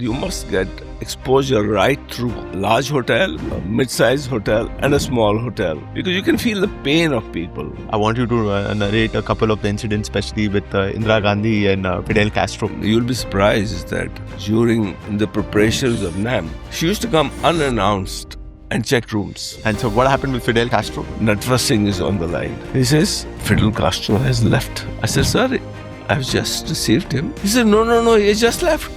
You must get exposure right through large hotel, a mid-sized hotel and a small hotel because you can feel the pain of people. I want you to narrate a couple of the incidents, especially with Indira Gandhi and Fidel Castro. You'll be surprised that during the preparations of NAM, she used to come unannounced and check rooms. And so what happened with Fidel Castro? Natwar Singh is on the line. He says, Fidel Castro has left. I said, sir, I've just received him. He said, no, he has just left.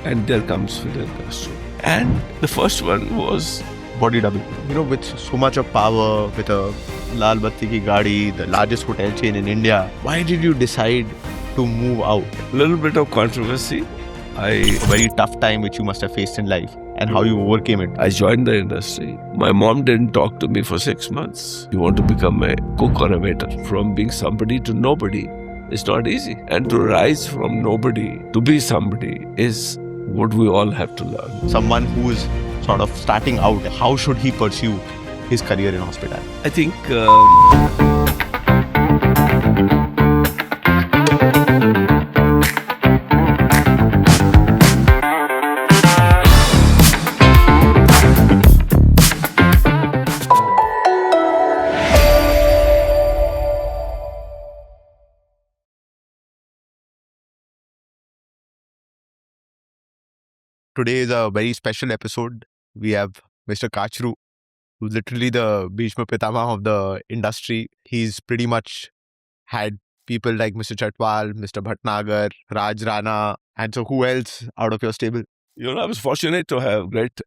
And there comes Fidel Castro. And the first one was Body double. You know, with so much of power, with a Lal Batti Ki Gaadi, the largest hotel chain in India, why did you decide to move out? a little bit of controversy. A very tough time which you must have faced in life and how you overcame it. I joined the industry. My mom didn't talk to me for 6 months. You want to become a cook or a waiter. From being somebody to nobody, it's not easy. And to rise from nobody to be somebody is what we all have to learn. Someone who's sort of starting out, how should he pursue his career in hospitality? I think Today is a very special episode. We have Mr. Kachru, who's literally the Bhishma Pitama of the industry. He's pretty much had people like Mr. Chatwal, Mr. Bhatnagar, Raj Rana, and so who else out of your stable? I was fortunate to have great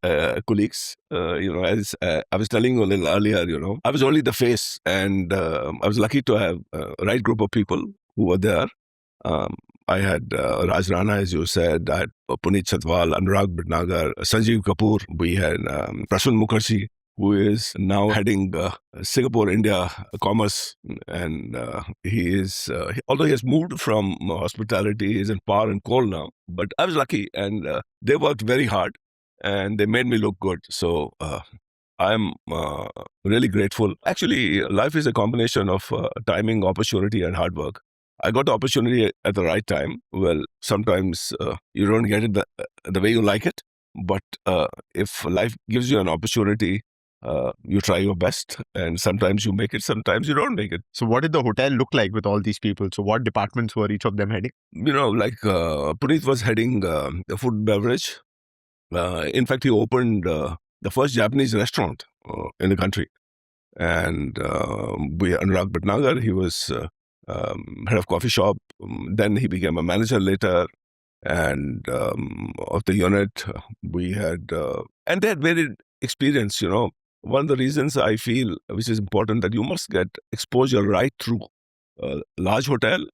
colleagues. As I was telling you a little earlier, I was only the face, and I was lucky to have a right group of people who were there. I had Raj Rana, as you said. I had Puneet Chatwal, Anurag Bhatnagar, Sanjeev Kapoor. We had Prasun Mukherjee, who is now heading Singapore India Commerce, and although he has moved from hospitality, he's in power and coal now. But I was lucky, and they worked very hard, and they made me look good. So I'm really grateful. Actually, life is a combination of timing, opportunity, and hard work. I got the opportunity at the right time. Well, sometimes you don't get it the way you like it, but if life gives you an opportunity, you try your best, and sometimes you make it, sometimes you don't make it. So what did the hotel look like with all these people? So what departments were each of them heading? Puneet was heading the food and beverage. In fact, he opened the first Japanese restaurant in the country. And Anurag Bhatnagar, he was head of coffee shop. Then he became a manager later. And of the unit, we had, and they had varied experience, One of the reasons I feel, which is important, that you must get exposure right through a large hotel,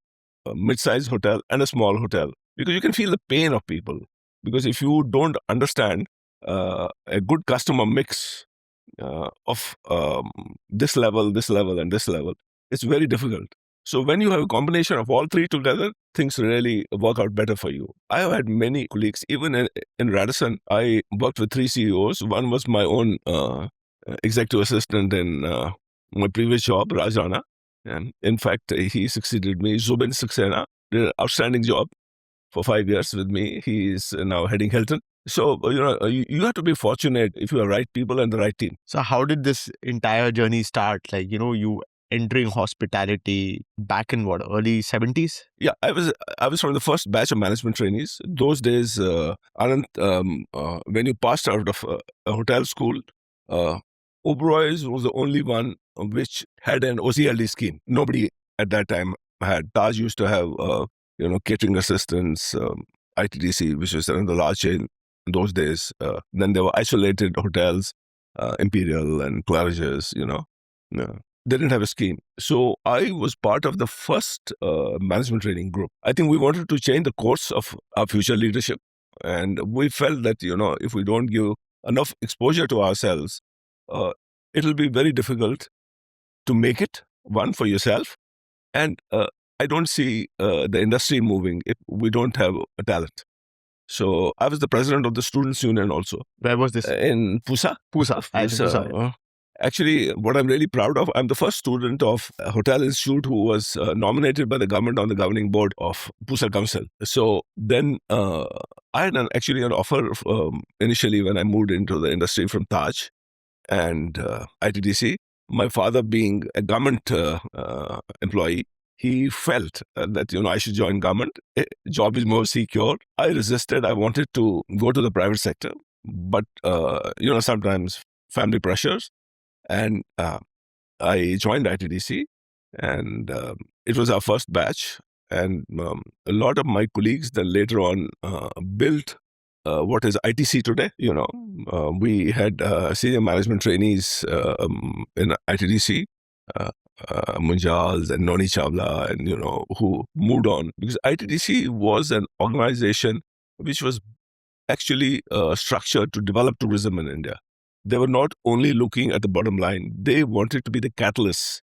a mid-sized hotel, and a small hotel, because you can feel the pain of people. Because if you don't understand a good customer mix of this level, and this level, it's very difficult. So when you have a combination of all three together, things really work out better for you. I have had many colleagues, even in Radisson. I worked with 3 CEOs. One was my own executive assistant in my previous job, Raj Rana. And in fact, he succeeded me. Zubin Saxena did an outstanding job for 5 years with me. He is now heading Hilton. So, you have to be fortunate if you have right people and the right team. So how did this entire journey start? Like, you entering hospitality back in what, early 70s? Yeah, I was from the first batch of management trainees. Those days, Anand, when you passed out of a hotel school, Oberoi's was the only one which had an OCLD scheme. Nobody at that time had. Taj used to have, catering assistants, ITDC, which was another large chain in those days. Then there were isolated hotels, Imperial and Claridge's, They didn't have a scheme. So I was part of the first management training group. I think we wanted to change the course of our future leadership. And we felt that, if we don't give enough exposure to ourselves, it'll be very difficult to make it, one, for yourself. And I don't see the industry moving if we don't have a talent. So I was the president of the Students' Union also. Where was this? In Pusa. Pusa. Pusa. Actually, what I'm really proud of, I'm the first student of a Hotel Institute who was nominated by the government on the governing board of Pusa Council. So then I had actually an offer initially when I moved into the industry from Taj and ITDC. My father being a government employee, he felt that, I should join government. Job is more secure. I resisted. I wanted to go to the private sector. But, sometimes family pressures. And I joined ITDC, and it was our first batch. And a lot of my colleagues then later on built what is ITC today. We had senior management trainees in ITDC, Munjal and Noni Chawla, and who moved on, because ITDC was an organization which was actually structured to develop tourism in India. They were not only looking at the bottom line, they wanted to be the catalyst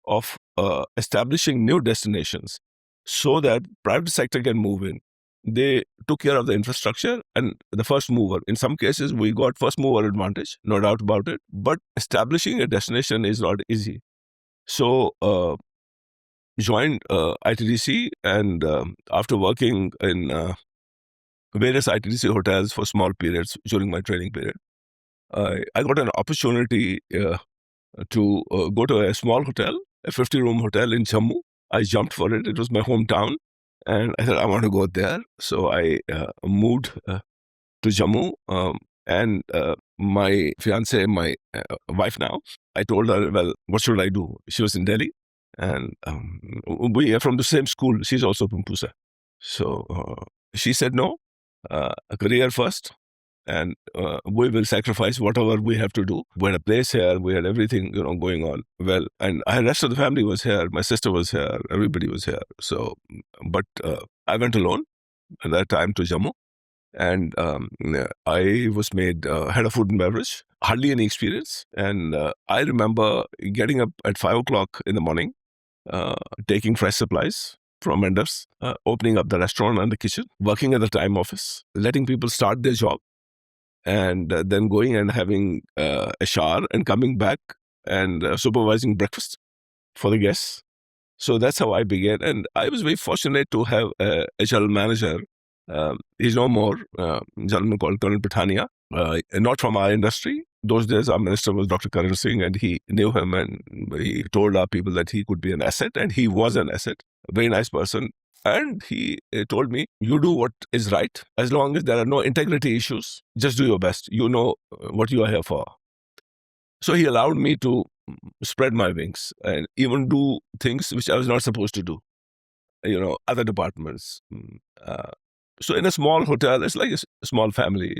of establishing new destinations so that private sector can move in. They took care of the infrastructure and the first mover. In some cases, we got first mover advantage, no doubt about it. But establishing a destination is not easy. So joined ITDC, and after working in various ITDC hotels for small periods during my training period, I got an opportunity to go to a small hotel, a 50-room hotel in Jammu. I jumped for it. It was my hometown. And I said, I want to go there. So I moved to Jammu. And my fiance, my wife now, I told her, well, what should I do? She was in Delhi. And we are from the same school. She's also from Pusa. So she said, no, a career first. And we will sacrifice whatever we have to do. We had a place here. We had everything, going on well. And the rest of the family was here. My sister was here. Everybody was here. So, but I went alone at that time to Jammu. And I was made head of food and beverage. Hardly any experience. And I remember getting up at 5 o'clock in the morning, taking fresh supplies from vendors, opening up the restaurant and the kitchen, working at the time office, letting people start their job, and then going and having a shower and coming back and supervising breakfast for the guests. So that's how I began. And I was very fortunate to have a general manager. He's no more, a gentleman called Colonel Pitania, not from our industry. Those days, our minister was Dr. Karan Singh, and he knew him, and he told our people that he could be an asset, and he was an asset. A very nice person. And he told me, you do what is right. As long as there are no integrity issues, just do your best. You know what you are here for. So he allowed me to spread my wings and even do things which I was not supposed to do, other departments. So in a small hotel, it's like a small family,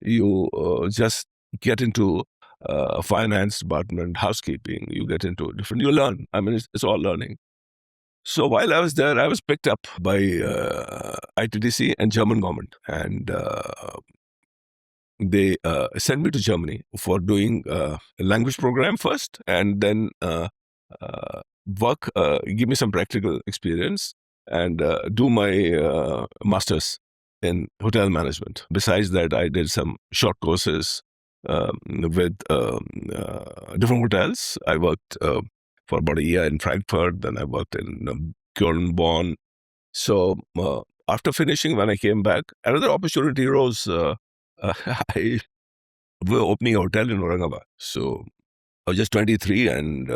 You just get into finance department, housekeeping, you get into different, you learn. I mean, it's all learning. So while I was there, I was picked up by ITDC and German government, and they sent me to Germany for doing a language program first, and then work, give me some practical experience, and do my master's in hotel management. Besides that, I did some short courses with different hotels. I worked for about a year in Frankfurt, then I worked in Köln, Bonn. So after finishing, when I came back, another opportunity arose. We were opening a hotel in Aurangabad. So I was just 23, and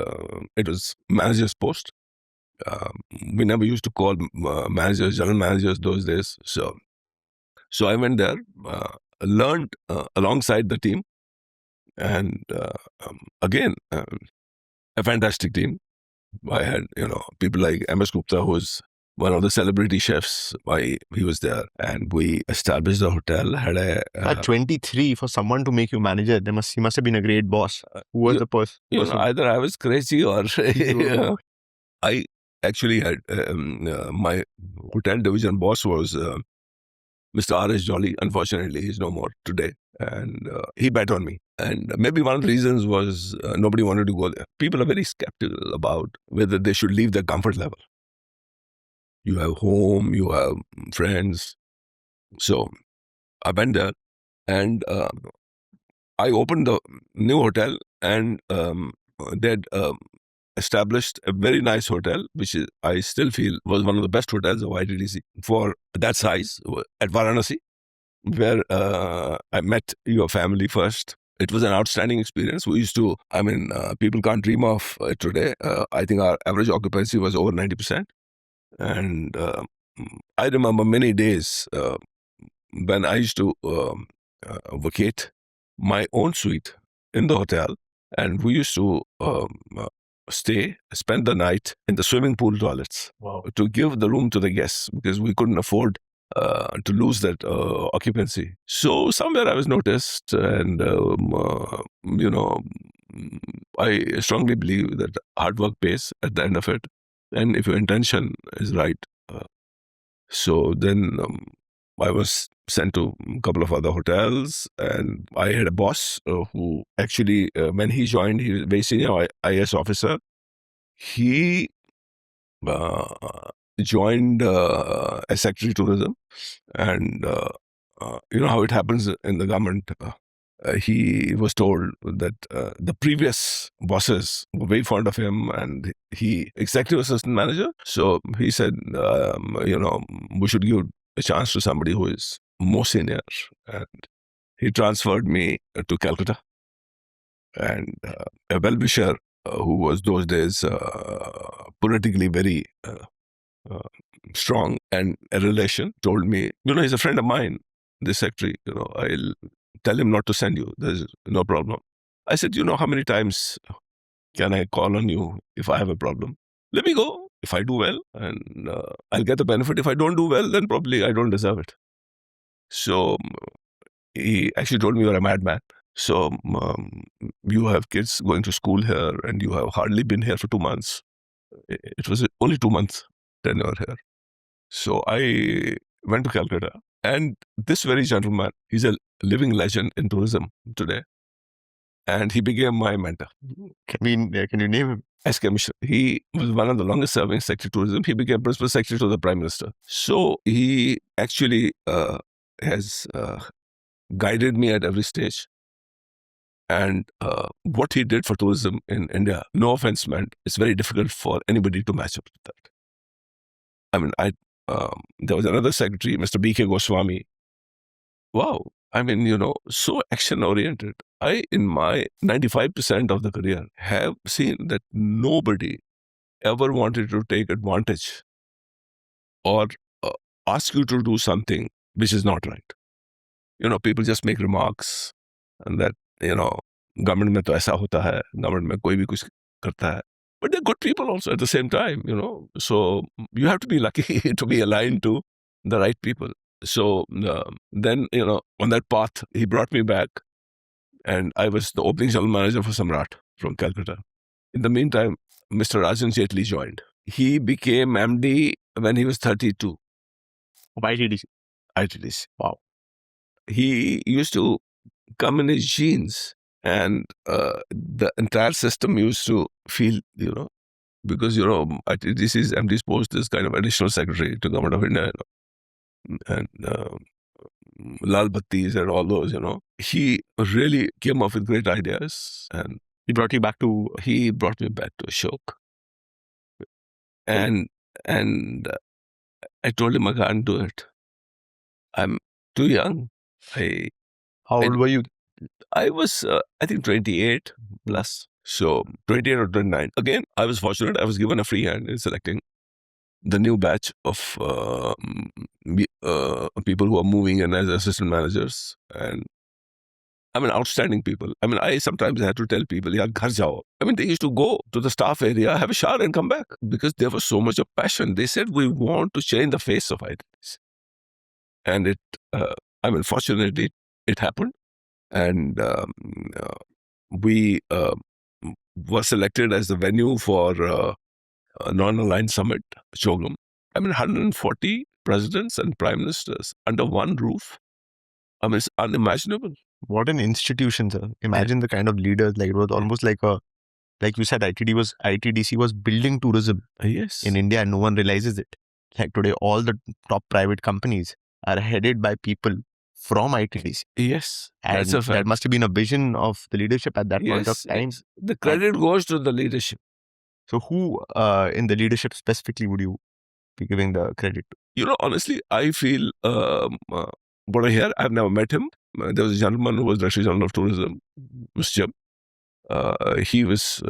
it was manager's post. We never used to call managers, general managers those days. So I went there, learned alongside the team, and again, a fantastic team. I had, people like MS Gupta, who was one of the celebrity chefs. He was there, and we established the hotel. Had At 23, for someone to make you manager, he must have been a great boss. Who was the person? Either I was crazy or I actually had my hotel division boss was Mr. R.S. Jolly. Unfortunately, he's no more today. And he bet on me. And maybe one of the reasons was nobody wanted to go there. People are very skeptical about whether they should leave their comfort level. You have home, you have friends. So I went there, and I opened the new hotel and they had established a very nice hotel, which I still feel was one of the best hotels of ITDC for that size at Varanasi, where I met your family first. It was an outstanding experience. We used to, people can't dream of it today. I think our average occupancy was over 90%. And I remember many days when I used to vacate my own suite in the hotel, and we used to spend the night in the swimming pool toilets. Wow. To give the room to the guests because we couldn't afford to lose that occupancy. So somewhere I was noticed, and I strongly believe that hard work pays at the end of it, and if your intention is right. So then I was sent to a couple of other hotels, and I had a boss who actually, when he joined, he was a very senior IS officer. He joined as Secretary Tourism, and you know how it happens in the government. He was told that the previous bosses were very fond of him, and he executive assistant manager. So he said, we should give a chance to somebody who is more senior, and he transferred me to Calcutta. And a well-wisher who was those days politically very strong and a relation told me, he's a friend of mine, this secretary, I'll tell him not to send you. There's no problem. I said, how many times can I call on you if I have a problem? Let me go. If I do well, and I'll get the benefit. If I don't do well, then probably I don't deserve it. So he actually told me, you're a madman. So you have kids going to school here, and you have hardly been here for 2 months. It was only 2 months tenure here. So I went to Calcutta, and this very gentleman, he's a living legend in tourism today, and he became my mentor. Can you name him? S.K. Mishra. He was one of the longest serving Secretary of Tourism. He became Principal Secretary to the Prime Minister. So he actually has guided me at every stage. And what he did for tourism in India, no offense meant, it's very difficult for anybody to match up with that. I mean, there was another secretary, Mr. B.K. Goswami. Wow. I mean, so action-oriented. I, in my 95% of the career, have seen that nobody ever wanted to take advantage or ask you to do something which is not right. People just make remarks and that, government mein to aisa hota hai, government mein koi bhi kuch karta hai. But they're good people also at the same time, So you have to be lucky to be aligned to the right people. So then, on that path, he brought me back, and I was the opening general manager for Samrat from Calcutta. In the meantime, Mr. Rajan Jaitley joined. He became MD when he was 32. ITDC. ITDC. Wow. He used to come in his jeans, and the entire system used to feel, because, ITDC's MD's post is kind of additional secretary to Government of India, and Lal Battis and all those, He really came up with great ideas, and He brought you back to... he brought me back to Ashok. And I told him I can't do it. I'm too young. How old were you? I was, I think, 28 plus. So 28 or 29. Again, I was fortunate. I was given a free hand in selecting the new batch of people who are moving in as assistant managers. And outstanding people. I sometimes had to tell people, "Yeah, ghar jao." They used to go to the staff area, have a shower, and come back because there was so much of passion. They said, "We want to change the face of ITDC," and it. Fortunately, it happened, and we were selected as the venue for a non-aligned summit, Chogam. 140 presidents and prime ministers under one roof. It's unimaginable. What an institution, sir. Imagine the kind of leaders. Like, it was almost like you said, ITDC was building tourism Yes. in India, and no one realizes it. Like today, all the top private companies are headed by people from ITDC. Yes, And that's a fact. that must have been a vision of the leadership at that point of time. Yes. The credit goes to the leadership. So who in the leadership specifically would you be giving the credit to? You know, honestly, I feel what I hear, I've never met him. There was a gentleman who was Director General of Tourism, Mr. Jim. He was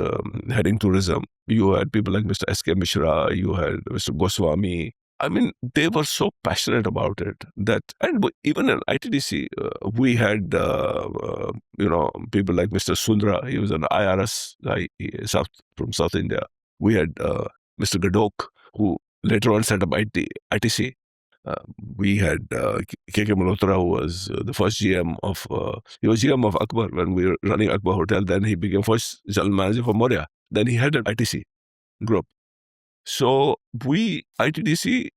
heading tourism. You had people like Mr. S.K. Mishra, you had Mr. Goswami. I mean, they were so passionate about it that, and even in ITDC, we had, people like Mr. Sundra. He was an IRS guy from South India. We had Mr. Gadok, who later on set up ITC. We had KK Malhotra, who was the first GM of, he was GM of Akbar when we were running Akbar Hotel. Then he became first general manager for Moria. Then he had an ITC group. So ITDC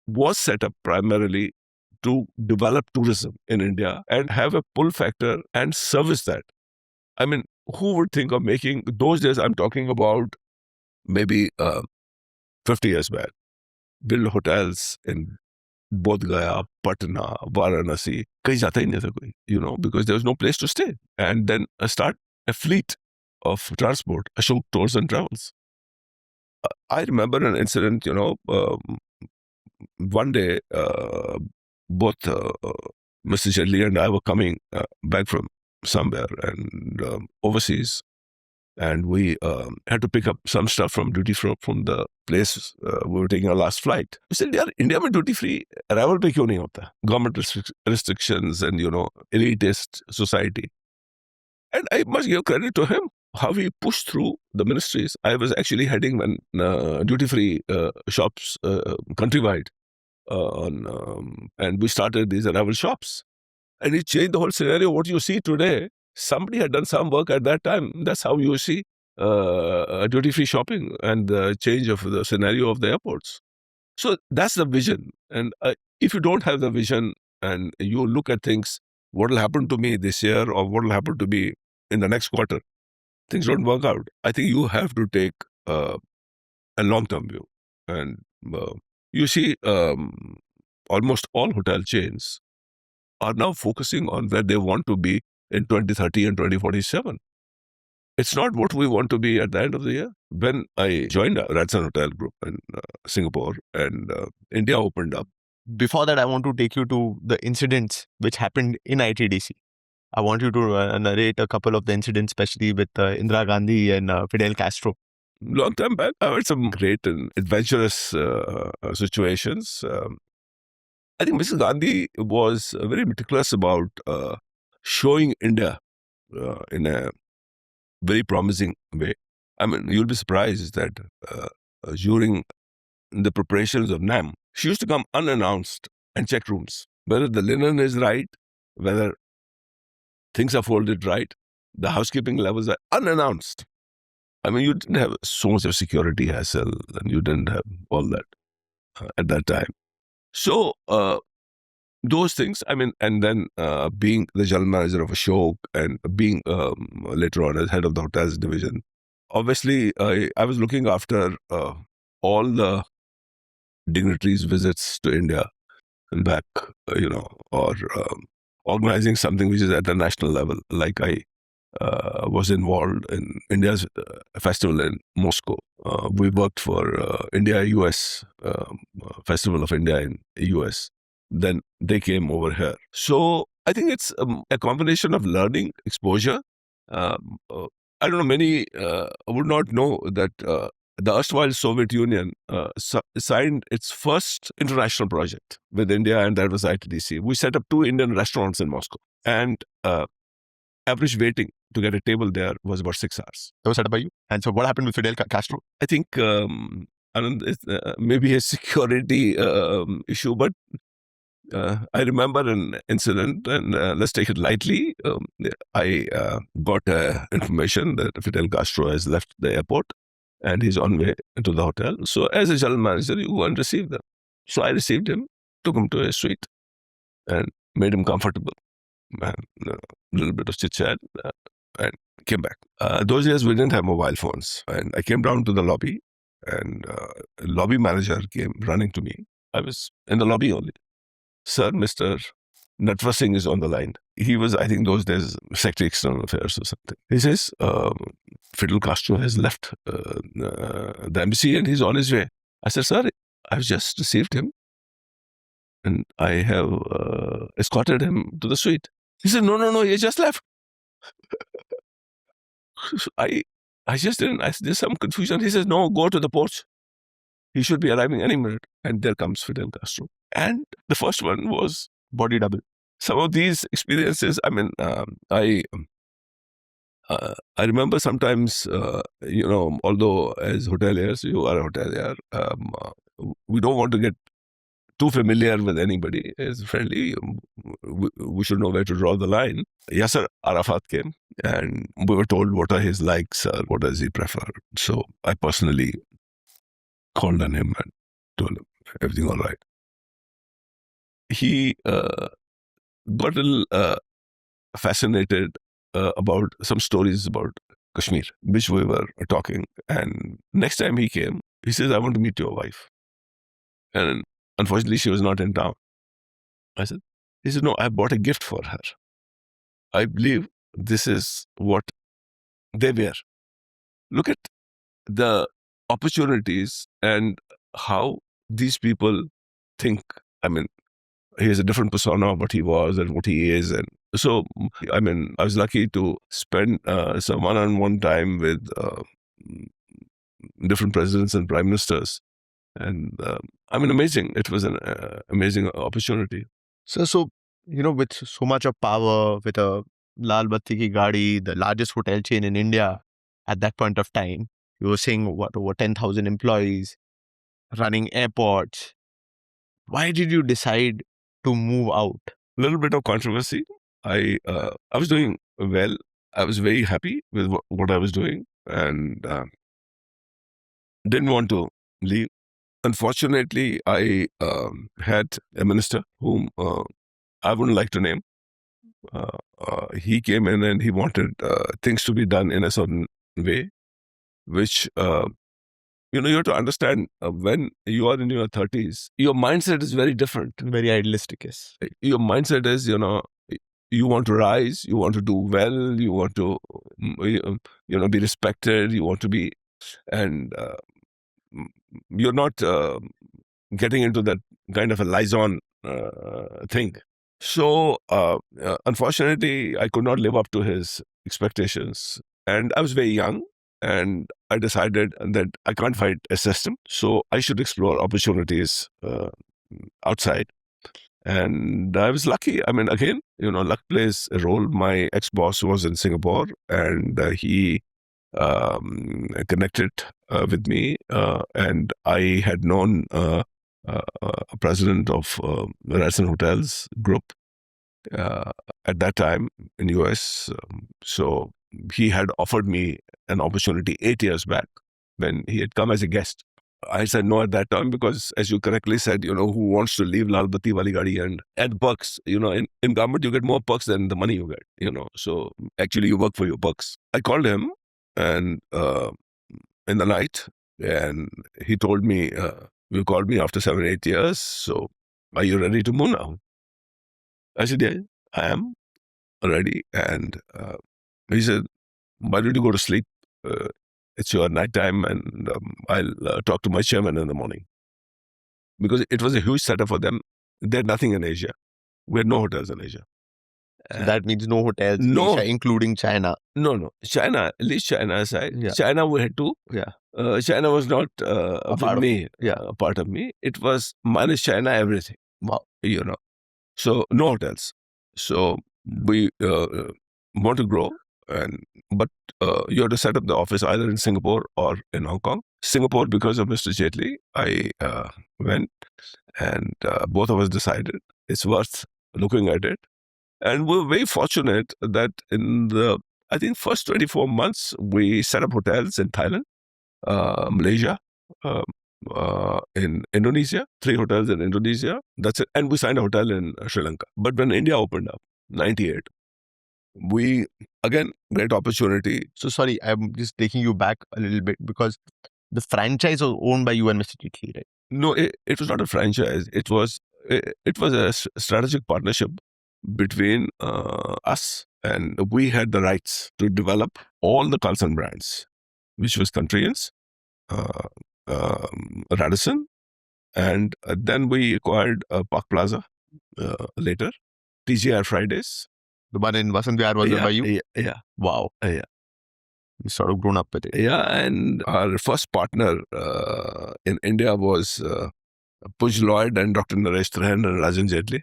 was set up primarily to develop tourism in India and have a pull factor and service that. I mean, who would think of making, those days I'm talking about maybe 50 years back, build hotels in Bodh Gaya, Patna, Varanasi, kahin jata hi nahi tha koi, because there was no place to stay. And then start a fleet of transport, Ashok Tours and Travels. I remember an incident, one day, both Mr. Jetli and I were coming back from somewhere and overseas. And we had to pick up some stuff from duty free from the place we were taking our last flight. We said, yaar, India mein duty free arrival pe kyun nahi hota? Government restrictions and, elitist society. And I must give credit to him, how he pushed through the ministries. I was actually heading when duty free shops countrywide. And we started these arrival shops. And it changed the whole scenario. What you see today, somebody had done some work at that time. That's how you see duty-free shopping and the change of the scenario of the airports. So that's the vision. And if you don't have the vision and you look at things, what will happen to me this year or what will happen to me in the next quarter, things don't work out. I think you have to take a long-term view. And you see almost all hotel chains are now focusing on where they want to be in 2030 and 2047. It's not what we want to be at the end of the year. When I joined Radisson Hotel Group in Singapore and India opened up. Before that, I want to take you to the incidents which happened in ITDC. I want you to narrate a couple of the incidents, especially with Indira Gandhi and Fidel Castro. Long time back, I had some great and adventurous situations. I think Mrs. Gandhi was very meticulous about showing India in a very promising way. I mean, you'll be surprised that during the preparations of NAM, she used to come unannounced and check rooms, whether the linen is right, whether things are folded right, the housekeeping levels are unannounced. I mean, you didn't have so much of security hassle and you didn't have all that at that time. So, those things, I mean, and then being the general manager of Ashok and being later on as head of the hotels division, obviously I was looking after all the dignitaries' visits to India and back, or organizing something which is at the national level. Like I was involved in India's festival in Moscow. We worked for India-US Festival of India in US. Then they came over here. So I think it's a combination of learning, exposure. I don't know, many would not know that the erstwhile Soviet Union signed its first international project with India, and that was ITDC. We set up 2 Indian restaurants in Moscow, and average waiting to get a table there was about 6 hours. That was set up by you. And so what happened with Fidel Castro? I think it's maybe a security issue, but I remember an incident, and let's take it lightly. I got information that Fidel Castro has left the airport and he's on way to the hotel. So as a general manager, you go and receive them. So I received him, took him to a suite and made him comfortable. And a little bit of chit-chat and came back. Those years we didn't have mobile phones. And I came down to the lobby and a lobby manager came running to me. I was in the lobby only. Sir, Mr. Natwa Singh is on the line. He was, I think, those days Secretary External Affairs or something. He says, Fidel Castro has left the embassy and he's on his way. I said, sir, I've just received him and I have escorted him to the suite. He said, no, he just left. I just didn't. There's some confusion. He says, no, go to the porch. He should be arriving any minute. And there comes Fidel Castro. And the first one was body double. Some of these experiences, I mean, I remember sometimes, although as hoteliers, you are a hotelier, we don't want to get too familiar with anybody as friendly. We should know where to draw the line. Yasser Arafat came and we were told what are his likes, what does he prefer. So I personally called on him and told him everything all right. He got a little fascinated about some stories about Kashmir, which we were talking. And next time he came, he says, I want to meet your wife. And unfortunately, she was not in town. He said, no, I bought a gift for her. I believe this is what they wear. Look at the opportunities and how these people think. I mean, he has a different persona of what he was and what he is. And so, I mean, I was lucky to spend some one-on-one time with different presidents and prime ministers. And I mean, amazing. It was an amazing opportunity. So, with so much of power, with a Lal Batti Ki Gaadi, the largest hotel chain in India at that point of time, you were saying what, over 10,000 employees, running airports. Why did you decide to move out? A little bit of controversy. I was doing well. I was very happy with what I was doing and didn't want to leave. Unfortunately, I had a minister whom I wouldn't like to name. He came in and he wanted things to be done in a certain way, which, you have to understand when you are in your 30s, your mindset is very different. Very idealistic, yes. Your mindset is, you want to rise, you want to do well, you want to, be respected, you want to be, and you're not getting into that kind of a liaison thing. So, unfortunately, I could not live up to his expectations. And I was very young, and I decided that I can't fight a system, so I should explore opportunities outside. And I was lucky. I mean, again, luck plays a role. My ex-boss was in Singapore, and he connected with me, and I had known a president of Radisson Hotels Group at that time in US. So he had offered me an opportunity 8 years back when he had come as a guest. I said no at that time because, as you correctly said, who wants to leave Lal Batti Wali Gadi and perks, in government you get more perks than the money you get, so actually you work for your perks. I called him and in the night, and he told me, you called me after 7-8 years, so are you ready to move now? I said, yeah, I am ready. And he said, why don't you go to sleep? It's your night time, and I'll talk to my chairman in the morning. Because it was a huge setup for them. They had nothing in Asia. We had no hotels in Asia. So that means no hotels in Asia, including China. No. China, at least China aside. Yeah. China we had to. Yeah. China was not a part of me. It was minus China, everything. Wow. So no hotels. So we want to grow, but you have to set up the office either in Singapore or in Hong Kong. Singapore, because of Mr. Jaitley, I went, and both of us decided it's worth looking at it. And we're very fortunate that in the, I think, first 24 months, we set up hotels in Thailand, Malaysia, in Indonesia, 3 hotels in Indonesia. That's it. And we signed a hotel in Sri Lanka. But when India opened up, 98, we, again, great opportunity. So sorry, I'm just taking you back a little bit because the franchise was owned by you and Mr. Jaitley, right? No, it was not a franchise. It was a strategic partnership between us, and we had the rights to develop all the Carlson brands, which was Countryans, Radisson, and then we acquired Park Plaza later, TGI Fridays. The one in Vasant Vihar was done by you? Yeah. Wow. Yeah. You sort of grown up with it. Yeah, and our first partner in India was Puj Lloyd and Dr. Naresh Trahan and Rajan Jetli,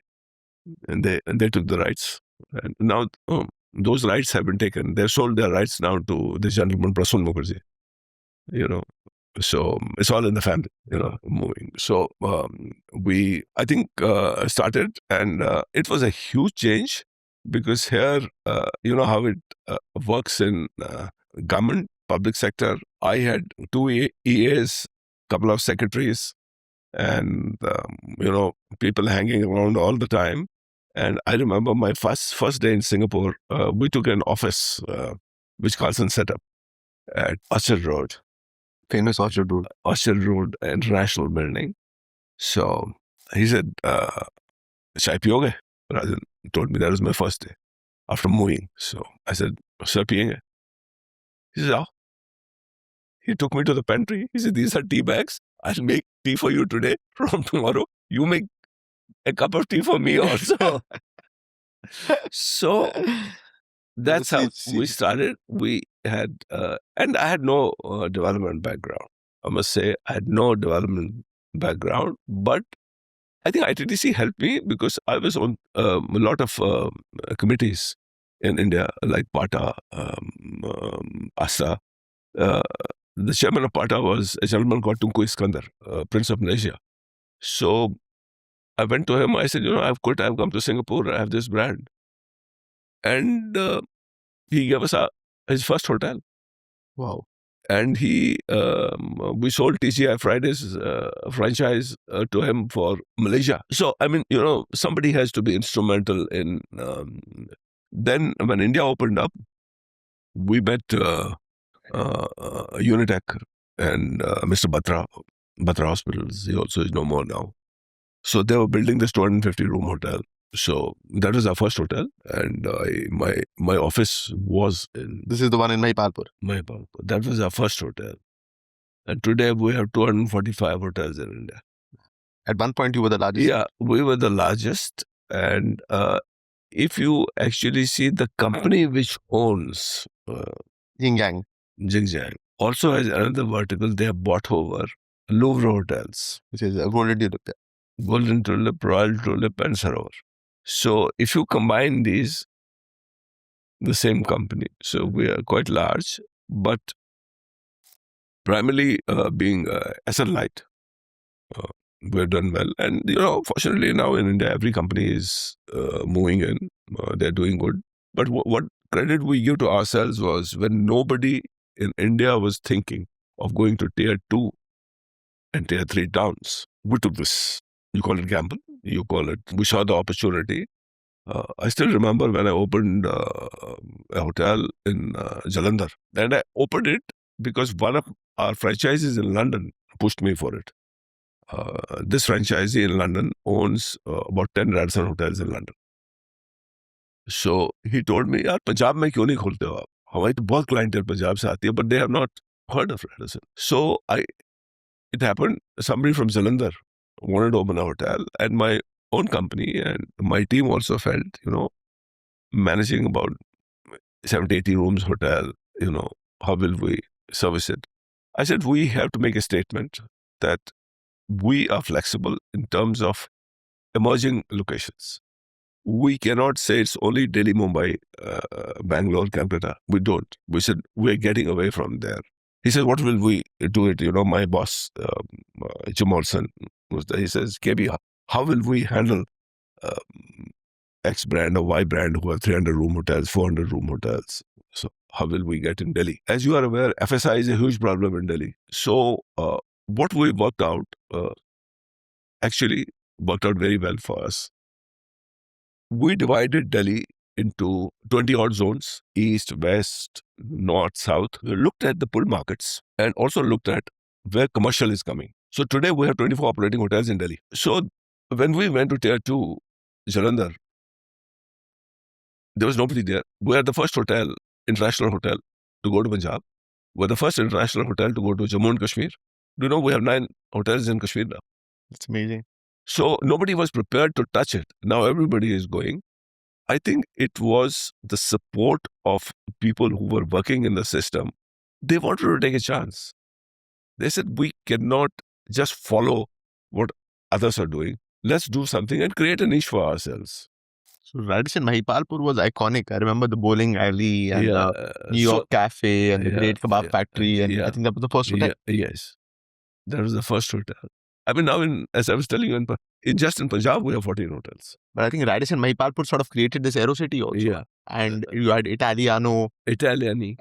and they took the rights. And now those rights have been taken. They've sold their rights now to the gentleman Prasun Mukherjee. So it's all in the family, moving. So I think, started, and it was a huge change, because here, how it works in government, public sector. I had 2 EAs, couple of secretaries, and people hanging around all the time. And I remember my first day in Singapore, we took an office which Carlson set up at Orchard Road. Famous Orchard Road. Orchard Road International Building. So he said, "Chai piyoge?" Rajan told me that was my first day after moving. So I said, "Sir, piyenge?" He said, "Oh." He took me to the pantry. He said, "These are tea bags. I'll make tea for you today. From tomorrow, you make a cup of tea for me also." So that's how we started. We had, and I had no development background. I must say, I had no development background, but I think ITTC helped me, because I was on a lot of committees in India, like PATA, ASA. The chairman of PATA was a gentleman called Tunku Iskandar, Prince of Malaysia. So I went to him. I said, "I've quit. I've come to Singapore. I have this brand." And he gave us his first hotel. Wow. And we sold TGI Fridays franchise to him for Malaysia. So, I mean, somebody has to be instrumental in. Then when India opened up, we met Unitech and Mr. Batra Hospitals. He also is no more now. So they were building this 250-room hotel. So that was our first hotel, and my office was in. This is the one in Mahipalpur. Mahipalpur. That was our first hotel, and today we have 245 hotels in India. At one point, you were the largest. Yeah, we were the largest, and if you actually see the company which owns Jingyang also has another vertical. They have bought over Louvre Hotels, which is a Golden Tulip. Golden Tulip, Royal Tulip, and Sarovar. So if you combine these, the same company, so we are quite large, but primarily being asset light, we're done well. And, fortunately now in India, every company is moving in. They're doing good. But what credit we give to ourselves was when nobody in India was thinking of going to tier 2 and tier 3 towns, we took this. You call it gamble. You call it, we saw the opportunity. I still remember when I opened a hotel in Jalandhar. And I opened it because one of our franchises in London pushed me for it. This franchisee in London owns about 10 Radisson hotels in London. So he told me, "Yaar, Punjab mein kyun nahi kholte ho aap? Hamari to bahut clientele Punjab se aati hai, but they have not heard of Radisson." So it happened, somebody from Jalandhar wanted to open a hotel, and my own company and my team also felt, managing about 70, 80 rooms hotel, how will we service it? I said, we have to make a statement that we are flexible in terms of emerging locations. We cannot say it's only Delhi, Mumbai, Bangalore, Calcutta. We don't. We said, we're getting away from there. He said, what will we do it? My boss, Jim Olson, he says, KB, how will we handle X brand or Y brand who have 300-room hotels, 400-room hotels? So how will we get in Delhi? As you are aware, FSI is a huge problem in Delhi. So what we worked out actually worked out very well for us. We divided Delhi into 20-odd zones, east, west, north, south. We looked at the pull markets and also looked at where commercial is coming. So today we have 24 operating hotels in Delhi. So when we went to tier 2, Jalandhar, There was nobody there. We are the first hotel, international hotel, to go to Punjab. We're the first international hotel to go to Jammu and Kashmir. Do you know we have 9 hotels in Kashmir now? That's amazing. So nobody was prepared to touch it. Now everybody is going. I think it was the support of people who were working in the system. They wanted to take a chance. They said, we cannot just follow what others are doing. Let's do something and create a niche for ourselves. So Radisson Mahipalpur was iconic. I remember the bowling alley and the New York Cafe and the Great Kebab Factory. And I think that was the first hotel. Yes, that was the first hotel. I mean, now, as I was telling you, just in Punjab, we have 14 hotels. But I think Radisson Mahipalpur sort of created this Aerocity also. Yeah. And you had Italiani.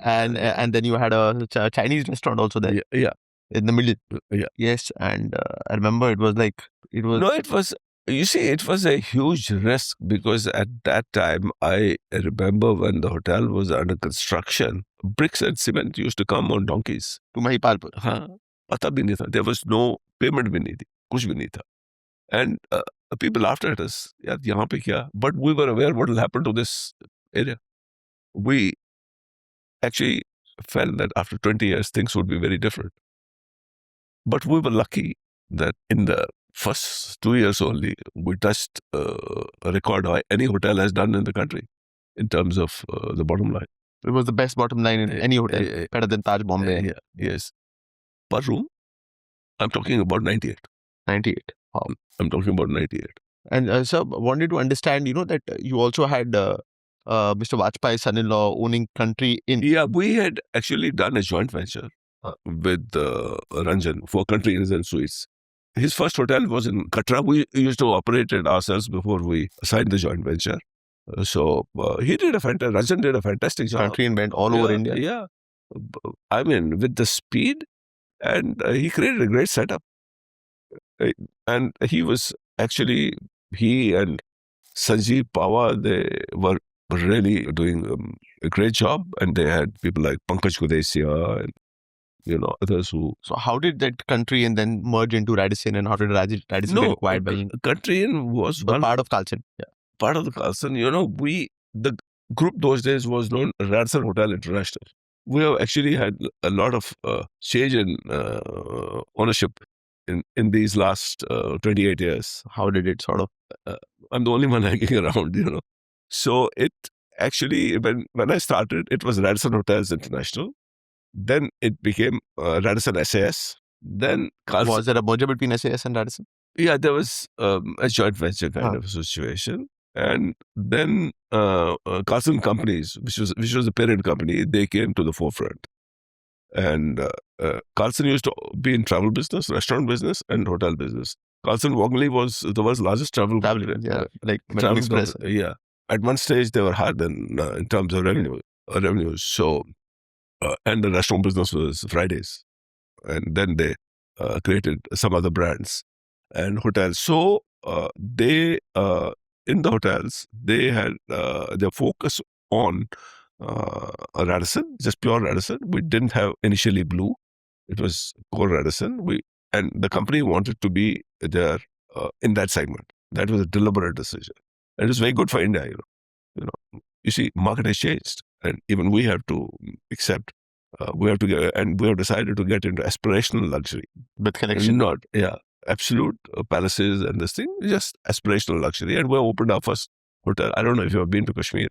And then you had a Chinese restaurant also there. Yeah. In the middle. Yeah. Yes. And I remember it was. No, it was. You see, it was a huge risk because at that time, I remember when the hotel was under construction, bricks and cement used to come on donkeys. To Mahipalpur. पता भी नहीं था. There was no payment भी नहीं थी. कुछ भी नहीं था. And people laughed at us. यार यहाँ पे क्या? But we were aware what will happen to this area. We actually felt that after 20 years, things would be very different. But we were lucky that in the first 2 years only, we touched a record any hotel has done in the country in terms of the bottom line. It was the best bottom line in any hotel, better than Taj Bombay. Yes. Per room, I'm talking about 98. 98. Wow. I'm talking about 98. And sir, wanted to understand, that you also had Mr. Vajpayee's son-in-law owning Country Inn. Yeah, we had actually done a joint venture with Ranjan for Country Inns and Suites. His first hotel was in Katra. We used to operate it ourselves before we signed the joint venture. Ranjan did a fantastic job. Country Inn went all over India. Yeah. I mean, with the speed, and he created a great setup. And he and Sanjeev Pawar, they were really doing a great job. And they had people like Pankaj Kudesia and, others who... So how did that Country Inn then merge into Radisson, and how did Radisson get acquired by him? Country Inn was part of Carlson. Yeah. Part of the Carlson. The group those days was known Radisson Hotel International. We have actually had a lot of change in ownership in these last 28 years. How did it sort of... I'm the only one hanging around, So it actually, when I started, it was Radisson Hotels International. Then it became Radisson SAS. Then Carlson. Was there a merger between SAS and Radisson? Yeah, there was a joint venture kind of situation. And then Carlson Companies, which was a parent company, they came to the forefront. And Carlson used to be in travel business, restaurant business, and hotel business. Carlson Wagonly was the world's largest travel company. Yeah, like Travel Express. Yeah. At one stage, they were higher than in terms of revenues. So, and the restaurant business was Fridays. And then they created some other brands and hotels. So, they... in the hotels, they had their focus on Radisson, just pure Radisson. We didn't have initially Blue. It was core Radisson. And the company wanted to be there in that segment. That was a deliberate decision. And it was very good for India, You see, market has changed. And even we have to accept, we have decided to get into aspirational luxury. With connection. Absolute palaces and this thing, just aspirational luxury. And we opened our first hotel. I don't know if you have been to Kashmir.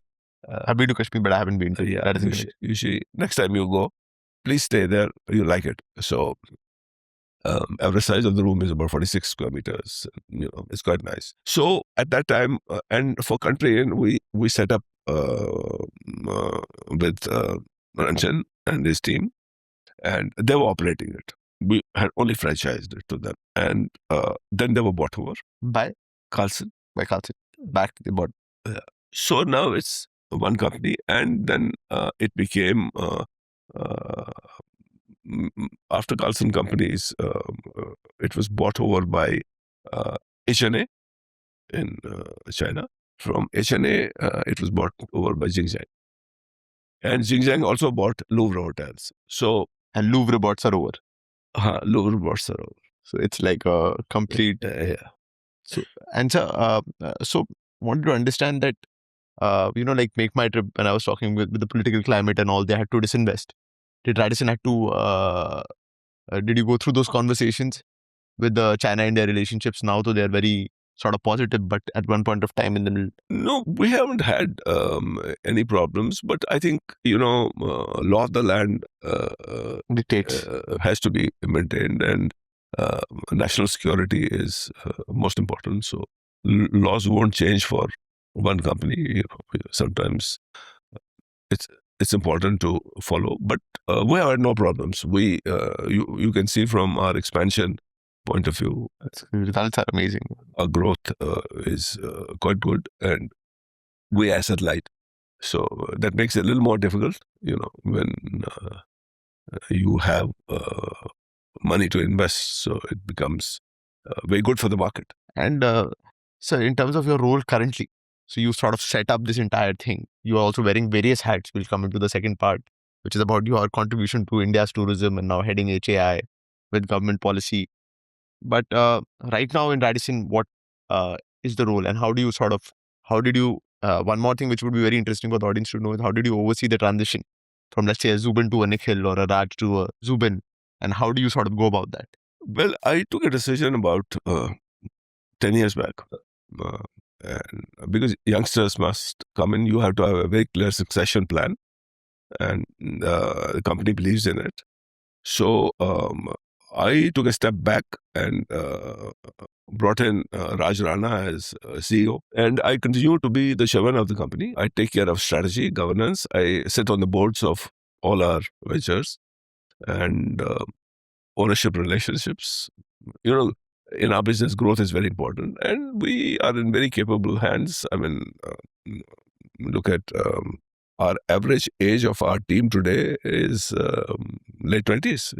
I've been to Kashmir, but I haven't been to. That is you see, next time you go, please stay there. You like it. So, average size of the room is about 46 square meters. It's quite nice. So at that time, and for Country Inn, we set up with Ranjan and his team, and they were operating it. We had only franchised it to them. And then they were bought over. By Carlson. Back they bought. So now it's one company. And then it became, after Carlson Companies, it was bought over by HNA in China. From HNA, it was bought over by Xinjiang. And Xinjiang also bought Louvre Hotels. And Louvre bots are over. Louvre bots are over. So it's like a complete... Yeah. So wanted to understand that like Make My Trip, when I was talking with the political climate and all, they had to disinvest. Did Radisson had to, did you go through those conversations with the China-India relationships now? Though they're very sort of positive, but at one point of time in the middle. No, we haven't had any problems, but I think, law of the land Dictates. has to be maintained, and national security is most important. So laws won't change for one company. Sometimes it's important to follow, but we have had no problems. You can see from our expansion point of view, Results are amazing. our growth is quite good, and we asset light. So that makes it a little more difficult, when you have money to invest. So it becomes very good for the market. And so in terms of your role currently, so you sort of set up this entire thing. You are also wearing various hats. We'll come into the second part, which is about your contribution to India's tourism and now heading HAI with government policy. But right now in Radisson, what is the role, and how did you, one more thing which would be very interesting for the audience to know is how did you oversee the transition from, let's say, a Zubin to a Nikhil or a Raj to a Zubin, and how do you sort of go about that? Well, I took a decision about 10 years back. And because youngsters must come in, you have to have a very clear succession plan, and the company believes in it. So I took a step back and brought in Raj Rana as CEO, and I continue to be the chairman of the company. I take care of strategy, governance. I sit on the boards of all our ventures and ownership relationships. In our business, growth is very important, and we are in very capable hands. I mean, look at our average age of our team today is late 20s.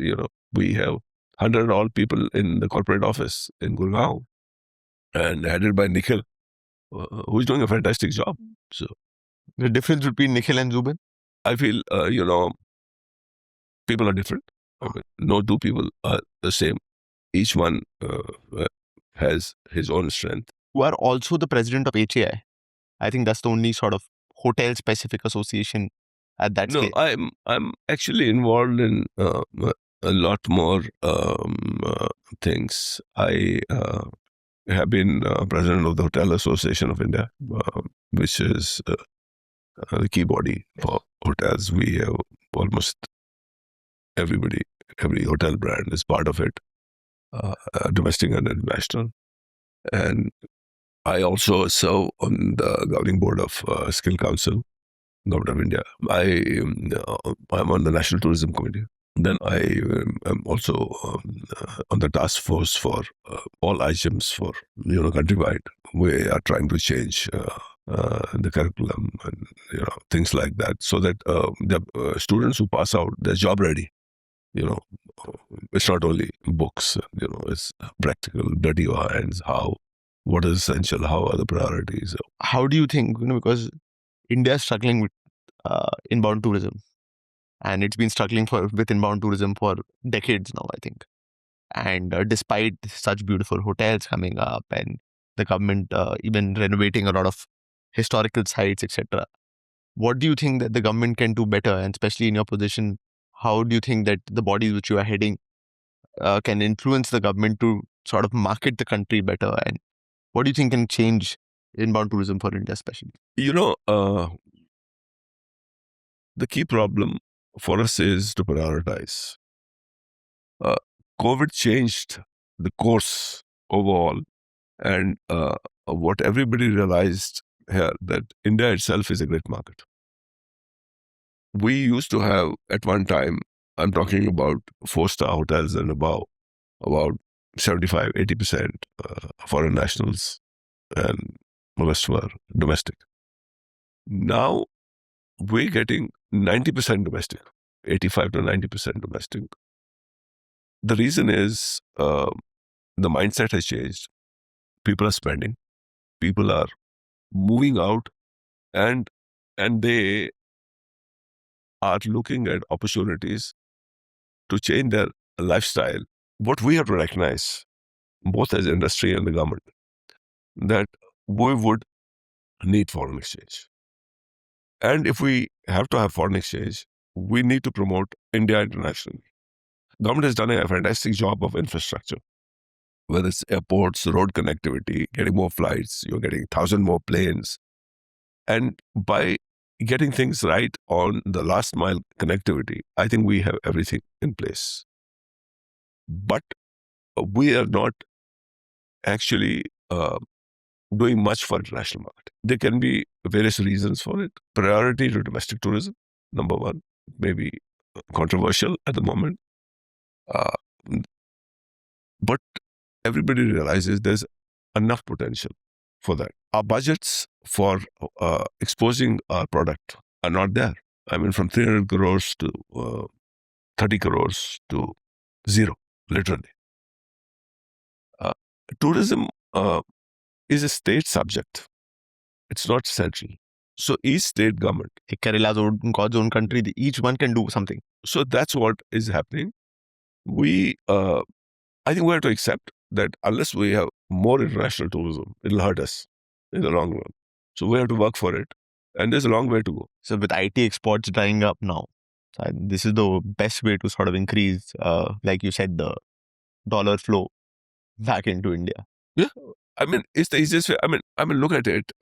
We have 100 odd people in the corporate office in Gurgaon, and headed by Nikhil, who's doing a fantastic job. So The difference between Nikhil and Zubin? I feel, people are different. I mean, no two people are the same. Each one has his own strength. You are also the president of HAI. I think that's the only sort of hotel-specific association at that No, scale. I'm actually involved in a lot more things. I have been president of the Hotel Association of India, which is the key body for hotels. We have almost everybody, every hotel brand is part of it, domestic and international. And I also serve on the governing board of Skill Council, Government of India. I'm on the National Tourism Committee. Then I am also on the task force for all IGMs for countrywide. We are trying to change the curriculum and things like that, so that the students who pass out, they're job ready. It's not only books. It's practical, dirty your hands. What is essential? How are the priorities? How do you think, because India is struggling with inbound tourism, and it's been struggling with inbound tourism for decades now, I think. And despite such beautiful hotels coming up and the government even renovating a lot of historical sites, etc., what do you think that the government can do better? And especially in your position, how do you think that the bodies which you are heading can influence the government to sort of market the country better? And what do you think can change inbound tourism for India, especially? The key problem for us is to prioritize. COVID changed the course overall, and what everybody realized here, that India itself is a great market. We used to have at one time, I'm talking about 4-star hotels and above, about 75-80% foreign nationals, and the rest were domestic. Now we're getting 90% domestic, 85 to 90% domestic. The reason is the mindset has changed. People are spending, people are moving out, and they are looking at opportunities to change their lifestyle. What we have to recognize, both as industry and the government, that we would need foreign exchange. And if we have to have foreign exchange, we need to promote India internationally. Government has done a fantastic job of infrastructure, whether it's airports, road connectivity, getting more flights, you're getting 1,000 more planes. And by getting things right on the last mile connectivity, I think we have everything in place. But we are not actually doing much for international market. There can be various reasons for it. Priority to domestic tourism, number one, maybe controversial at the moment. Uh, but everybody realizes there's enough potential for that. Our budgets for exposing our product are not there. I mean, from 300 crores to 30 crores to zero, literally. Tourism is a state subject. It's not central. So each state government. Kerala's own, God's own country, each one can do something. So that's what is happening. I think we have to accept that unless we have more international tourism, it'll hurt us in the long run. So we have to work for it. And there's a long way to go. So with IT exports drying up now, this is the best way to sort of increase, like you said, the dollar flow back into India. Yeah. I mean, it's the easiest way. I mean, look at it.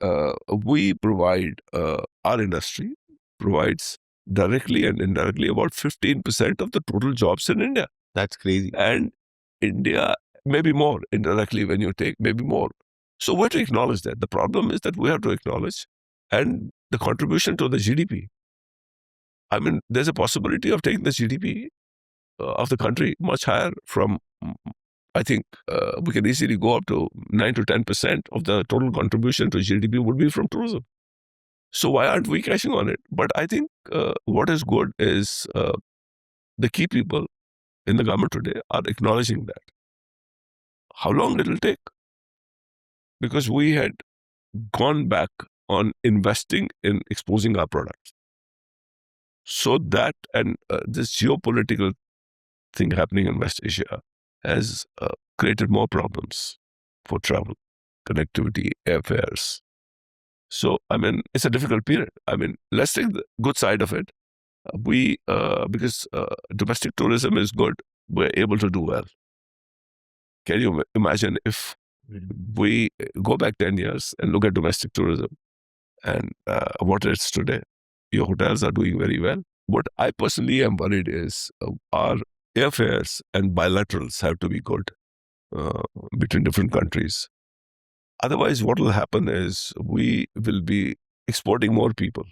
We provide, our industry provides directly and indirectly about 15% of the total jobs in India. That's crazy. And India, maybe more indirectly when you take, maybe more. So we have to acknowledge that. The problem is that we have to acknowledge and the contribution to the GDP. I mean, there's a possibility of taking the GDP of the country much higher from, I think we can easily go up to 9 to 10% of the total contribution to GDP would be from tourism. So why aren't we cashing on it? But I think what is good is the key people in the government today are acknowledging that. How long it'll take? Because we had gone back on investing in exposing our products. So that and this geopolitical thing happening in West Asia has created more problems for travel, connectivity, airfares. So, I mean, it's a difficult period. I mean, let's take the good side of it. Because domestic tourism is good, we're able to do well. Can you imagine if we go back 10 years and look at domestic tourism and what it's today? Your hotels are doing very well. What I personally am worried is our airfares and bilaterals have to be good between different countries. Otherwise, what will happen is we will be exporting more people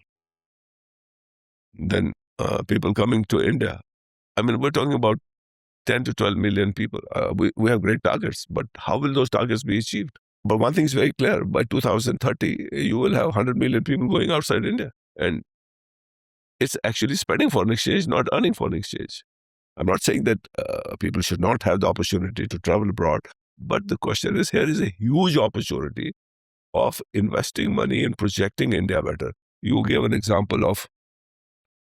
than people coming to India. I mean, we're talking about 10 to 12 million people. We have great targets, but how will those targets be achieved? But one thing is very clear. By 2030, you will have 100 million people going outside India. And it's actually spending foreign exchange, not earning foreign exchange. I'm not saying that people should not have the opportunity to travel abroad, but the question is, here is a huge opportunity of investing money in projecting India better. You gave an example of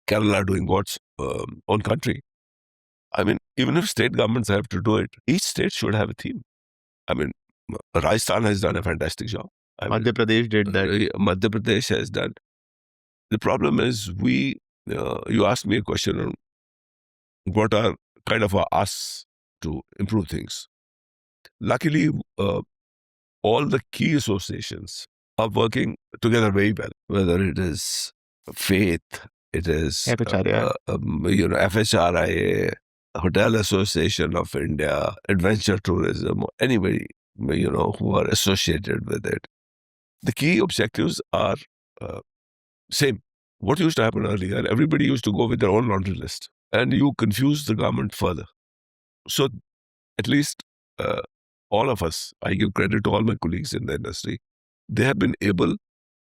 Kerala doing God's own country. I mean, even if state governments have to do it, each state should have a theme. I mean, Rajasthan has done a fantastic job. Madhya Pradesh did that. Madhya Pradesh has done. The problem is you asked me a question on what are kind of us to improve things. Luckily, all the key associations are working together very well, whether it is faith, it is FHRIA. FHRIA, Hotel Association of India, Adventure Tourism, anybody who are associated with it. The key objectives are same. What used to happen earlier, everybody used to go with their own laundry list, and you confuse the government further. So at least all of us, I give credit to all my colleagues in the industry, they have been able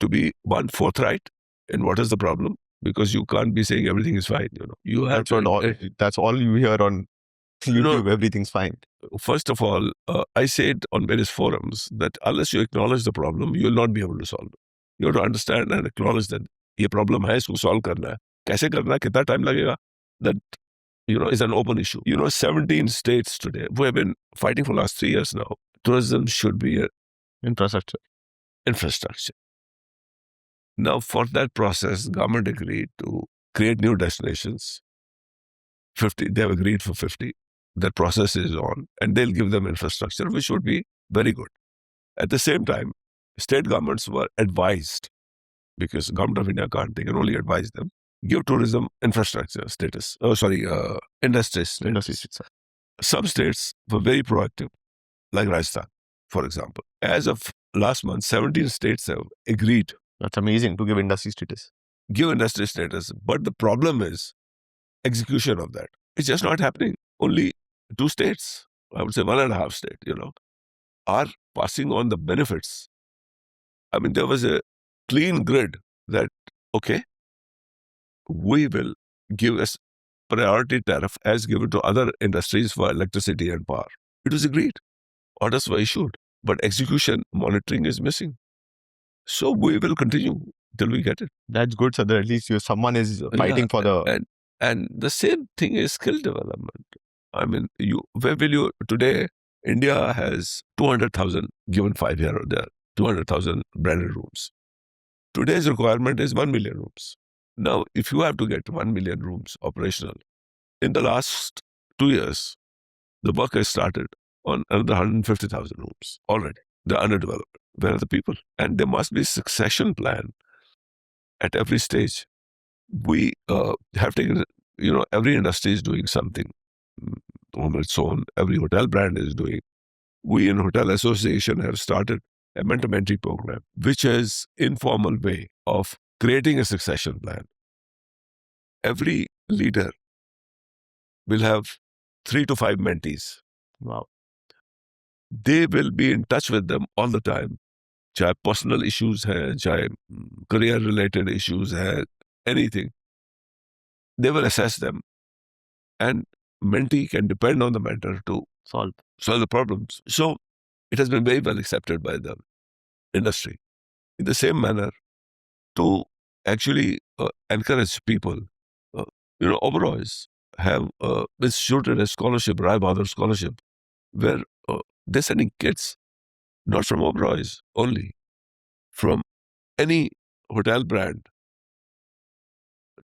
to be one forthright in what is the problem, because you can't be saying everything is fine. You have that's all you hear on YouTube. Everything's fine. First of all, I said on various forums that unless you acknowledge the problem, you will not be able to solve it. You have to understand and acknowledge that ये problem है, इसको solve करना है. कैसे करना है, कितना time लगेगा? That is an open issue. 17 states today who have been fighting for the last 3 years now. Tourism should be infrastructure. Now, for that process, government agreed to create new destinations. 50, they've agreed for 50. That process is on, and they'll give them infrastructure, which would be very good. At the same time, state governments were advised, because government of India can't, they can only advise them, give tourism infrastructure status. Industry status. Some states were very proactive, like Rajasthan, for example. As of last month, 17 states have agreed. That's amazing, to give industry status. Give industry status. But the problem is execution of that. It's just not happening. Only 2 states, I would say 1.5 states, are passing on the benefits. I mean, there was a clean grid that, okay, we will give us priority tariff as given to other industries for electricity and power. It was agreed. Orders were issued. But execution, monitoring is missing. So we will continue till we get it. That's good, sir. That at least someone is fighting for the... And the same thing is skill development. I mean, where will you... Today, India has 200,000, given 5 years, there 200,000 branded rooms. Today's requirement is 1 million rooms. Now, if you have to get 1 million rooms operational, in the last 2 years, the work has started on another 150,000 rooms already. They're underdeveloped. Where are the people? And there must be succession plan at every stage. We have taken, every industry is doing something on its own. Every hotel brand is doing. We in Hotel Association have started a mentor-mentee program, which is informal way of creating a succession plan. Every leader will have 3 to 5 mentees. Wow. They will be in touch with them all the time. Chahe personal issues hai, chahe career-related issues hai, anything. They will assess them. And mentee can depend on the mentor to Solve the problems. So it has been very well accepted by the industry. In the same manner, to actually encourage people, Oberoi's have instituted a scholarship, Rai Bahadur Scholarship, where they're sending kids, not from Oberoi's only, from any hotel brand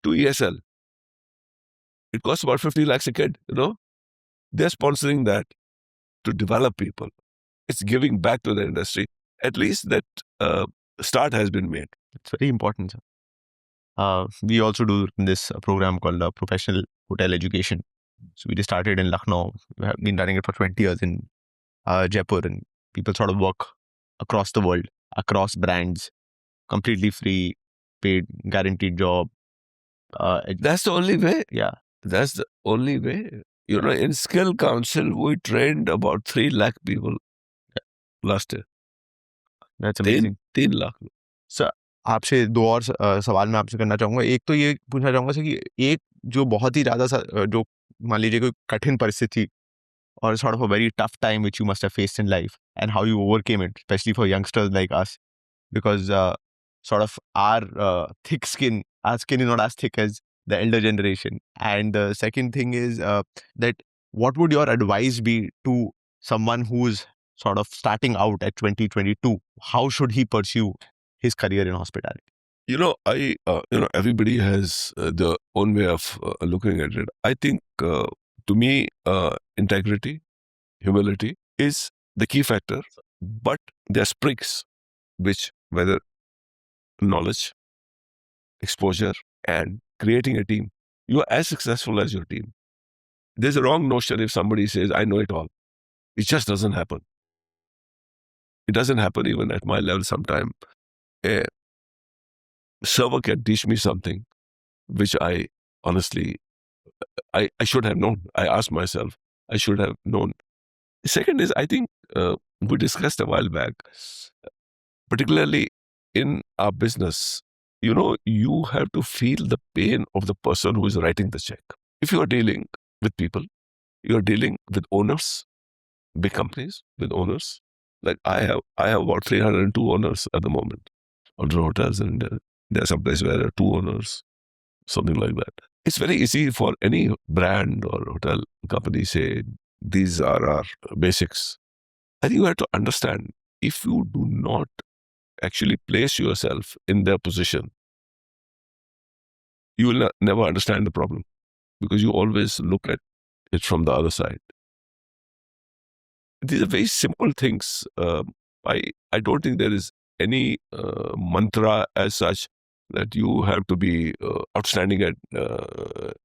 to ESL. It costs about 50 lakhs a kid, They're sponsoring that to develop people. It's giving back to the industry. At least that start has been made. It's very important, sir. We also do this program called Professional Hotel Education. So we just started in Lucknow. We have been running it for 20 years in Jaipur, and people sort of work across the world, across brands, completely free, paid, guaranteed job. That's the only way. Yeah. That's the only way. In Skill Council, we trained about 3 lakh people last year. That's amazing. 3 lakh. Sir आपसे 2 और सवाल मैं आपसे करना चाहूँगा. एक तो ये पूछना चाहूँगा सर कि एक जो बहुत ही ज़्यादा जो मान लीजिए कोई कठिन परिस्थिति or sort of a very tough time which you must have faced in life, and how you overcame it, especially for youngsters like us, because sort of our thick skin, our skin is not as thick as the elder generation. And the second thing is that what would your advice be to someone who's sort of starting out at 2022? How should he pursue his career in hospitality? Everybody has their own way of looking at it. I think, to me, integrity, humility is the key factor. But there are sprigs, which, whether knowledge, exposure, and creating a team, you are as successful as your team. There's a wrong notion if somebody says, I know it all. It just doesn't happen. It doesn't happen even at my level sometime. A server can teach me something which I honestly, I should have known. I asked myself, I should have known. The second is, I think we discussed a while back, particularly in our business, you have to feel the pain of the person who is writing the check. If you are dealing with people, you are dealing with owners, big companies with owners. Like I have about 302 owners at the moment of the hotels, and there are some places where there are 2 owners, something like that. It's very easy for any brand or hotel company say, these are our basics. I think you have to understand, if you do not actually place yourself in their position, you will never understand the problem because you always look at it from the other side. These are very simple things. I don't think there is any mantra as such that you have to be outstanding at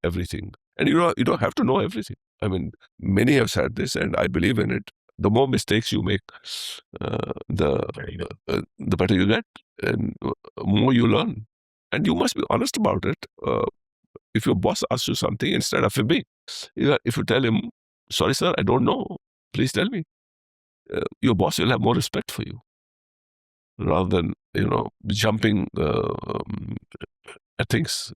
everything, and you don't have to know everything. I mean, many have said this, and I believe in it. The more mistakes you make, the better you get, and more you learn. And you must be honest about it. If your boss asks you something, instead of me, if you tell him, "Sorry, sir, I don't know. Please tell me," your boss will have more respect for you rather than jumping at things.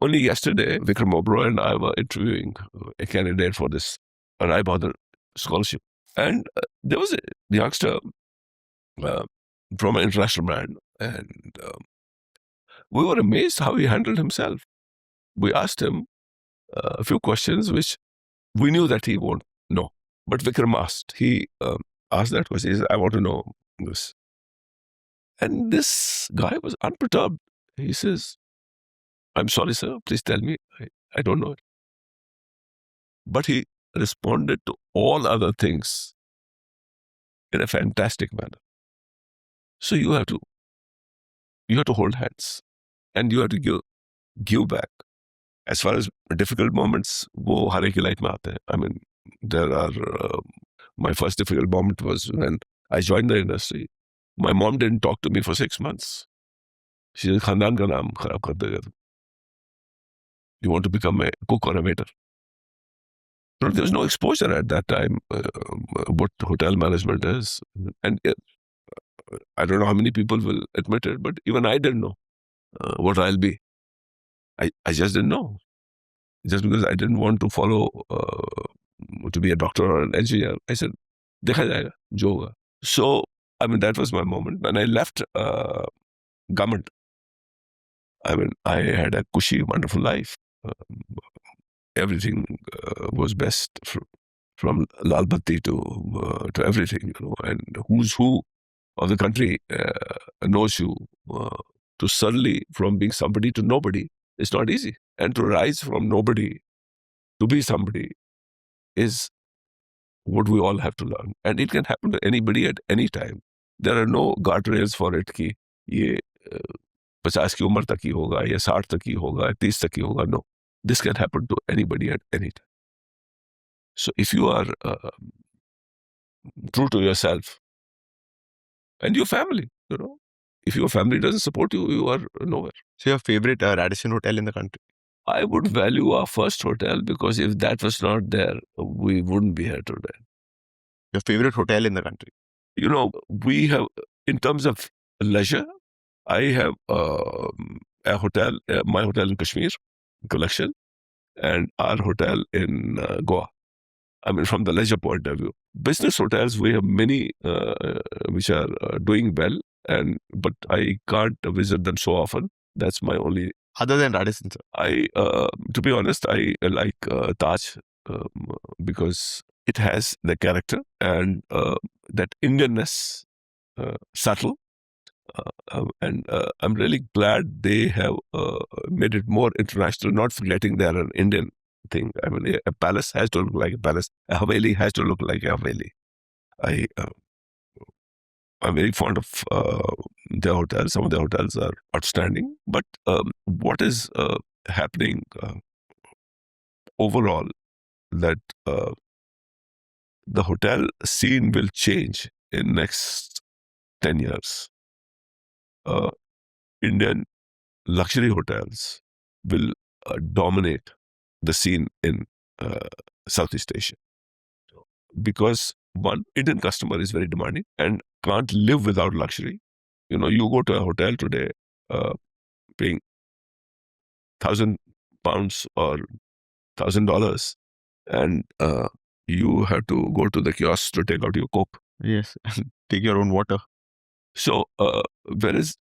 Only yesterday, Vikram Oberoi and I were interviewing a candidate for this Rai Bahadur scholarship, and there was a youngster from an international brand, and we were amazed how he handled himself. We asked him a few questions which we knew that he won't know, but Vikram asked. He asked that question. He said, "I want to know this." And this guy was unperturbed. He says, "I'm sorry, sir. Please tell me. I don't know it." But he responded to all other things in a fantastic manner. So you have to hold hands, and you have to give back. As far as difficult moments, wo har ek life mein aate hain. I mean, there are. My first difficult moment was when I joined the industry. My mom didn't talk to me for 6 months. She said, "Khandan ka naam kharab kar dega tu. You want to become a cook or a waiter?" So there was no exposure at that time what hotel management is. And I don't know how many people will admit it, but even I didn't know what I'll be. I just didn't know. Just because I didn't want to follow to be a doctor or an engineer. I said, "Dekha jayega, jo hoga." So, I mean, that was my moment. When I left government, I mean, I had a cushy, wonderful life. Everything was best from Lal Batti to everything, and who's who of the country knows you. To suddenly, from being somebody to nobody, it's not easy. And to rise from nobody to be somebody is what we all have to learn. And it can happen to anybody at any time. There are no guardrails for it कि ये 50 की उम्र तक ही होगा या 60 तक ही होगा 30 तक ही होगा. No, this can happen to anybody at any time. So if you are true to yourself and your family, if your family doesn't support you, you are nowhere. So your favorite Radisson hotel in the country? I would value our first hotel because if that was not there, we wouldn't be here today. Your favorite hotel in the country? We have, in terms of leisure, I have a hotel, my hotel in Kashmir, Collection, and our hotel in Goa. I mean, from the leisure point of view. Business hotels, we have many which are doing well, but I can't visit them so often. That's my only... Other than Radisson, sir? To be honest, I like Taj because it has the character and that Indianness, subtle. And I'm really glad they have made it more international, not forgetting they're an Indian thing. I mean, a palace has to look like a palace. A Haveli has to look like a Haveli. I'm very fond of their hotels. Some of their hotels are outstanding. But what is happening overall, that the hotel scene will change in next 10 years. Indian luxury hotels will dominate the scene in Southeast Asia. Because one, Indian customer is very demanding and can't live without luxury. You go to a hotel today paying £1,000 or $1,000 and you have to go to the kiosk to take out your Coke. Yes, and take your own water. So, whereas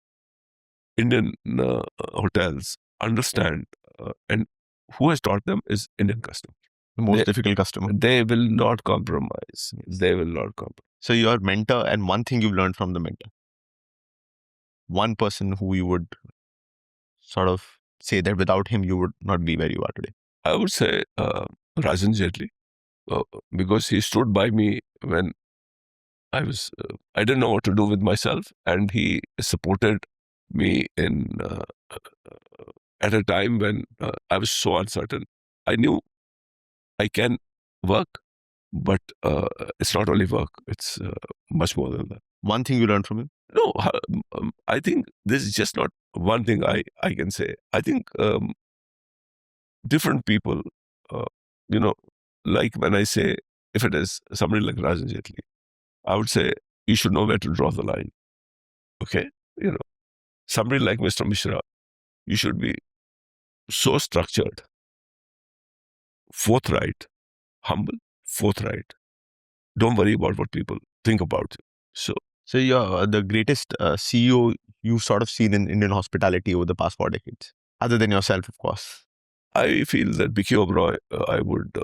Indian hotels understand, and who has taught them is Indian customer. The most difficult customer. They will not compromise. They will not compromise. So your mentor and one thing you've learned from the mentor. One person who you would sort of say that without him you would not be where you are today. I would say Rajan Jetli, because he stood by me when I didn't know what to do with myself, and he supported me in at a time when I was so uncertain. I knew I can work, but it's not only work; it's much more than that. One thing you learned from him? No, I think this is just not one thing I can say. I think different people, uh, like when I say, if it is somebody like Rajan Jetli, I would say you should know where to draw the line. Okay, somebody like Mr. Mishra, you should be so structured, forthright, humble, forthright. Don't worry about what people think about you. So you're the greatest CEO you've sort of seen in Indian hospitality over the past 4 decades, other than yourself, of course. I feel that Vicky Oberoi, I would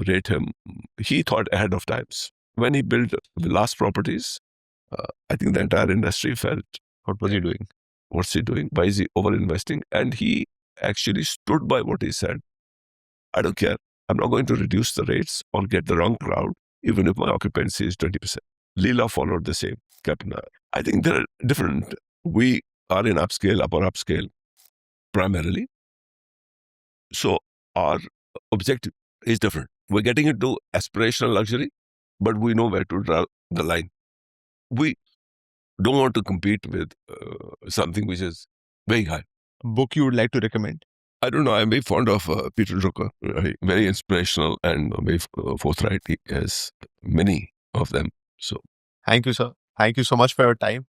rate him. He thought ahead of times. When he built the last properties, I think the entire industry felt, What was he doing? what's he doing? Why is he over-investing? And he actually stood by what he said. I don't care. I'm not going to reduce the rates or get the wrong crowd, even if my occupancy is 20%. Leela followed the same. I think there are different. We are in upscale, upper upscale, primarily. So our objective is different. We're getting into aspirational luxury, but we know where to draw the line. We don't want to compete with something which is very high. A book you would like to recommend? I don't know. I'm very fond of Peter Drucker. Very inspirational and very forthright. He has many of them. So Thank you, sir. Thank you so much for your time.